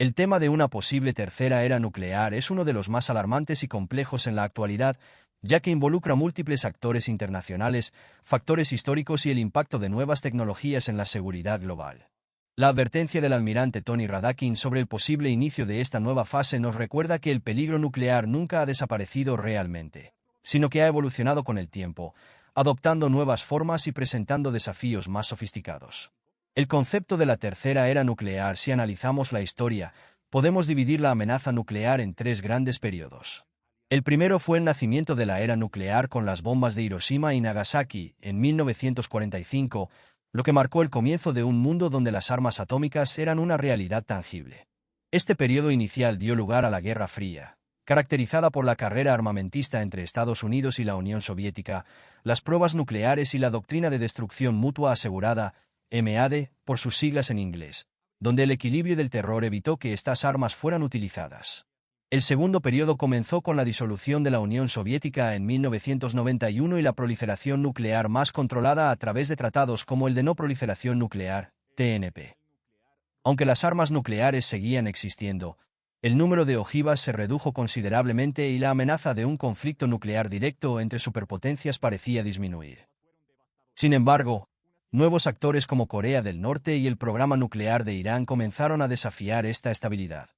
El tema de una posible tercera era nuclear es uno de los más alarmantes y complejos en la actualidad, ya que involucra múltiples actores internacionales, factores históricos y el impacto de nuevas tecnologías en la seguridad global. La advertencia del almirante Tony Radakin sobre el posible inicio de esta nueva fase nos recuerda que el peligro nuclear nunca ha desaparecido realmente, sino que ha evolucionado con el tiempo, adoptando nuevas formas y presentando desafíos más sofisticados. El concepto de la tercera era nuclear, si analizamos la historia, podemos dividir la amenaza nuclear en tres grandes periodos. El primero fue el nacimiento de la era nuclear con las bombas de Hiroshima y Nagasaki, en 1945, lo que marcó el comienzo de un mundo donde las armas atómicas eran una realidad tangible. Este periodo inicial dio lugar a la Guerra Fría, caracterizada por la carrera armamentista entre Estados Unidos y la Unión Soviética, las pruebas nucleares y la doctrina de destrucción mutua asegurada, MAD, por sus siglas en inglés, donde el equilibrio del terror evitó que estas armas fueran utilizadas. El segundo periodo comenzó con la disolución de la Unión Soviética en 1991 y la proliferación nuclear más controlada a través de tratados como el de no proliferación nuclear, TNP. Aunque las armas nucleares seguían existiendo, el número de ojivas se redujo considerablemente y la amenaza de un conflicto nuclear directo entre superpotencias parecía disminuir. Sin embargo, nuevos actores como Corea del Norte y el programa nuclear de Irán comenzaron a desafiar esta estabilidad.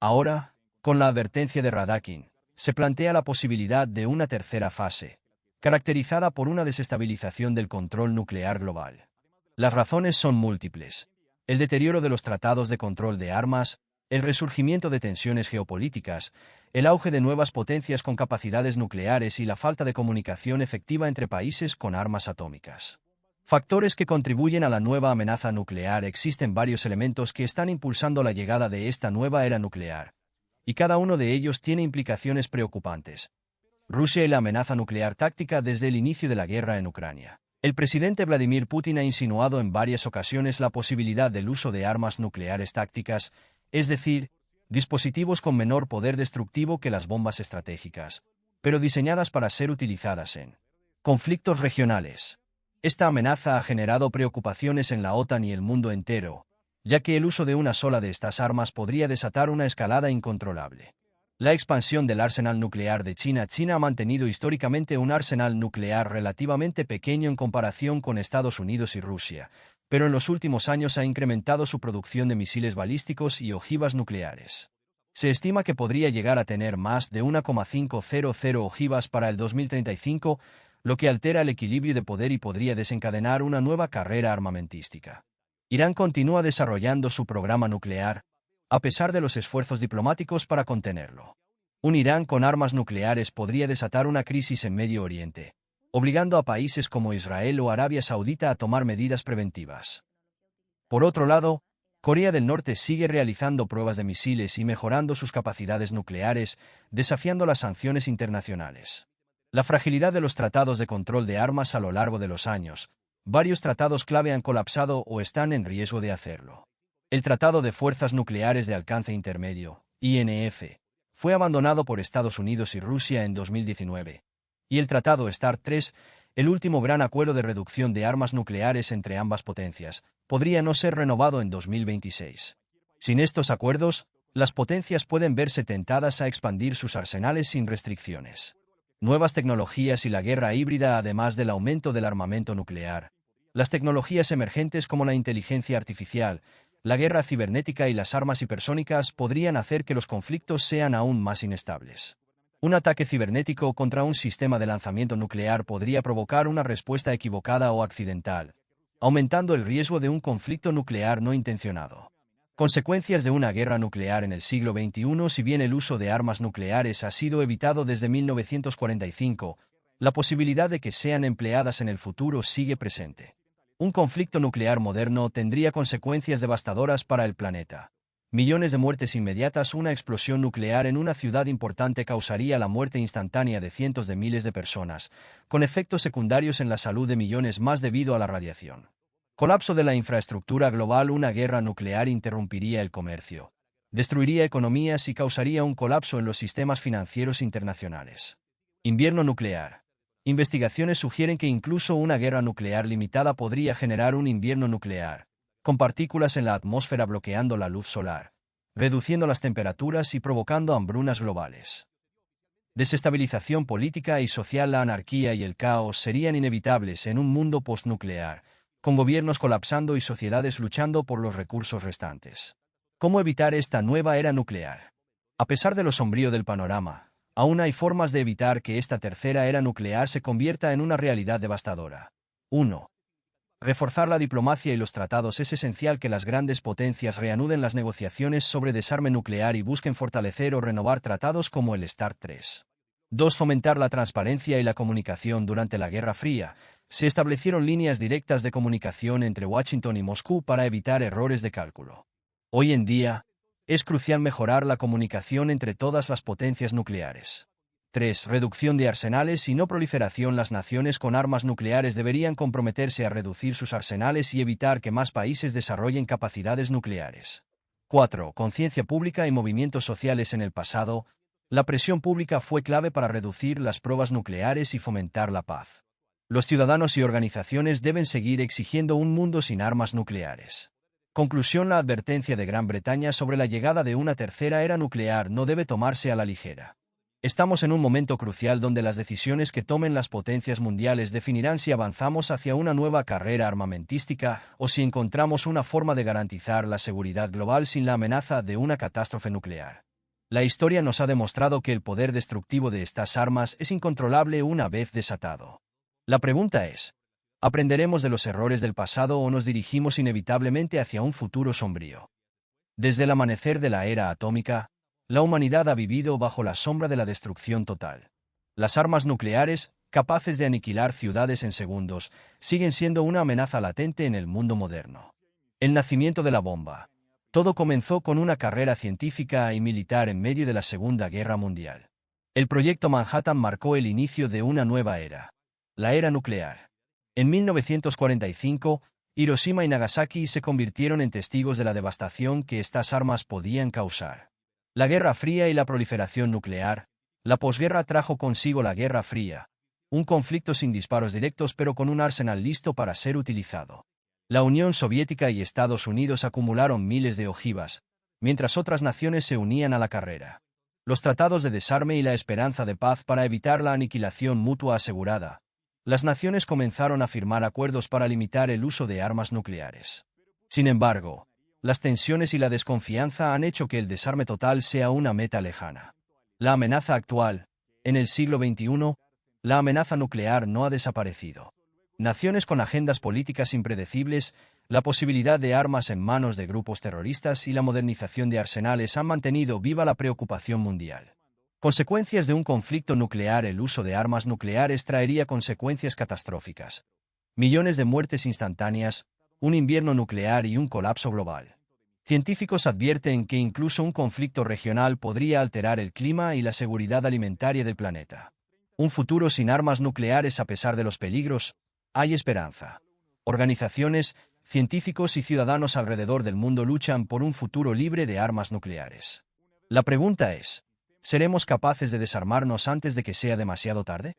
Ahora, con la advertencia de Radakin, se plantea la posibilidad de una tercera fase, caracterizada por una desestabilización del control nuclear global. Las razones son múltiples: el deterioro de los tratados de control de armas, el resurgimiento de tensiones geopolíticas, el auge de nuevas potencias con capacidades nucleares y la falta de comunicación efectiva entre países con armas atómicas. Factores que contribuyen a la nueva amenaza nuclear. Existen varios elementos que están impulsando la llegada de esta nueva era nuclear, y cada uno de ellos tiene implicaciones preocupantes. Rusia y la amenaza nuclear táctica desde el inicio de la guerra en Ucrania. El presidente Vladimir Putin ha insinuado en varias ocasiones la posibilidad del uso de armas nucleares tácticas, es decir, dispositivos con menor poder destructivo que las bombas estratégicas, pero diseñadas para ser utilizadas en conflictos regionales. Esta amenaza ha generado preocupaciones en la OTAN y el mundo entero, ya que el uso de una sola de estas armas podría desatar una escalada incontrolable. La expansión del arsenal nuclear de China. China ha mantenido históricamente un arsenal nuclear relativamente pequeño en comparación con Estados Unidos y Rusia, pero en los últimos años ha incrementado su producción de misiles balísticos y ojivas nucleares. Se estima que podría llegar a tener más de 1,500 ojivas para el 2035, lo que altera el equilibrio de poder y podría desencadenar una nueva carrera armamentística. Irán continúa desarrollando su programa nuclear, a pesar de los esfuerzos diplomáticos para contenerlo. Un Irán con armas nucleares podría desatar una crisis en Medio Oriente, obligando a países como Israel o Arabia Saudita a tomar medidas preventivas. Por otro lado, Corea del Norte sigue realizando pruebas de misiles y mejorando sus capacidades nucleares, desafiando las sanciones internacionales. La fragilidad de los tratados de control de armas a lo largo de los años. Varios tratados clave han colapsado o están en riesgo de hacerlo. El Tratado de Fuerzas Nucleares de Alcance Intermedio, INF, fue abandonado por Estados Unidos y Rusia en 2019. Y el Tratado START III, el último gran acuerdo de reducción de armas nucleares entre ambas potencias, podría no ser renovado en 2026. Sin estos acuerdos, las potencias pueden verse tentadas a expandir sus arsenales sin restricciones. Nuevas tecnologías y la guerra híbrida, además del aumento del armamento nuclear. Las tecnologías emergentes como la inteligencia artificial, la guerra cibernética y las armas hipersónicas podrían hacer que los conflictos sean aún más inestables. Un ataque cibernético contra un sistema de lanzamiento nuclear podría provocar una respuesta equivocada o accidental, aumentando el riesgo de un conflicto nuclear no intencionado. Consecuencias de una guerra nuclear en el siglo XXI. Si bien el uso de armas nucleares ha sido evitado desde 1945, la posibilidad de que sean empleadas en el futuro sigue presente. Un conflicto nuclear moderno tendría consecuencias devastadoras para el planeta. Millones de muertes inmediatas. Una explosión nuclear en una ciudad importante causaría la muerte instantánea de cientos de miles de personas, con efectos secundarios en la salud de millones más debido a la radiación. Colapso de la infraestructura global. Una guerra nuclear interrumpiría el comercio, destruiría economías y causaría un colapso en los sistemas financieros internacionales. Invierno nuclear. Investigaciones sugieren que incluso una guerra nuclear limitada podría generar un invierno nuclear, con partículas en la atmósfera bloqueando la luz solar, reduciendo las temperaturas y provocando hambrunas globales. Desestabilización política y social. La anarquía y el caos serían inevitables en un mundo postnuclear, con gobiernos colapsando y sociedades luchando por los recursos restantes. ¿Cómo evitar esta nueva era nuclear? A pesar de lo sombrío del panorama, aún hay formas de evitar que esta tercera era nuclear se convierta en una realidad devastadora. 1. Reforzar la diplomacia y los tratados. Es esencial que las grandes potencias reanuden las negociaciones sobre desarme nuclear y busquen fortalecer o renovar tratados como el START 3. 2. Fomentar la transparencia y la comunicación. Durante la Guerra Fría, se establecieron líneas directas de comunicación entre Washington y Moscú para evitar errores de cálculo. Hoy en día, es crucial mejorar la comunicación entre todas las potencias nucleares. 3. Reducción de arsenales y no proliferación. Las naciones con armas nucleares deberían comprometerse a reducir sus arsenales y evitar que más países desarrollen capacidades nucleares. 4. Conciencia pública y movimientos sociales. En el pasado, la presión pública fue clave para reducir las pruebas nucleares y fomentar la paz. Los ciudadanos y organizaciones deben seguir exigiendo un mundo sin armas nucleares. Conclusión. La advertencia de Gran Bretaña sobre la llegada de una tercera era nuclear no debe tomarse a la ligera. Estamos en un momento crucial donde las decisiones que tomen las potencias mundiales definirán si avanzamos hacia una nueva carrera armamentística o si encontramos una forma de garantizar la seguridad global sin la amenaza de una catástrofe nuclear. La historia nos ha demostrado que el poder destructivo de estas armas es incontrolable una vez desatado. La pregunta es, ¿aprenderemos de los errores del pasado o nos dirigimos inevitablemente hacia un futuro sombrío? Desde el amanecer de la era atómica, la humanidad ha vivido bajo la sombra de la destrucción total. Las armas nucleares, capaces de aniquilar ciudades en segundos, siguen siendo una amenaza latente en el mundo moderno. El nacimiento de la bomba. Todo comenzó con una carrera científica y militar en medio de la Segunda Guerra Mundial. El proyecto Manhattan marcó el inicio de una nueva era, la era nuclear. En 1945, Hiroshima y Nagasaki se convirtieron en testigos de la devastación que estas armas podían causar. La Guerra Fría y la proliferación nuclear. La posguerra trajo consigo la Guerra Fría, un conflicto sin disparos directos pero con un arsenal listo para ser utilizado. La Unión Soviética y Estados Unidos acumularon miles de ojivas, mientras otras naciones se unían a la carrera. Los tratados de desarme y la esperanza de paz para evitar la aniquilación mutua asegurada. Las naciones comenzaron a firmar acuerdos para limitar el uso de armas nucleares. Sin embargo, las tensiones y la desconfianza han hecho que el desarme total sea una meta lejana. La amenaza actual, en el siglo XXI, la amenaza nuclear no ha desaparecido. Naciones con agendas políticas impredecibles, la posibilidad de armas en manos de grupos terroristas y la modernización de arsenales han mantenido viva la preocupación mundial. Consecuencias de un conflicto nuclear. El uso de armas nucleares traería consecuencias catastróficas. Millones de muertes instantáneas, un invierno nuclear y un colapso global. Científicos advierten que incluso un conflicto regional podría alterar el clima y la seguridad alimentaria del planeta. Un futuro sin armas nucleares. A pesar de los peligros, hay esperanza. Organizaciones, científicos y ciudadanos alrededor del mundo luchan por un futuro libre de armas nucleares. La pregunta es, ¿seremos capaces de desarmarnos antes de que sea demasiado tarde?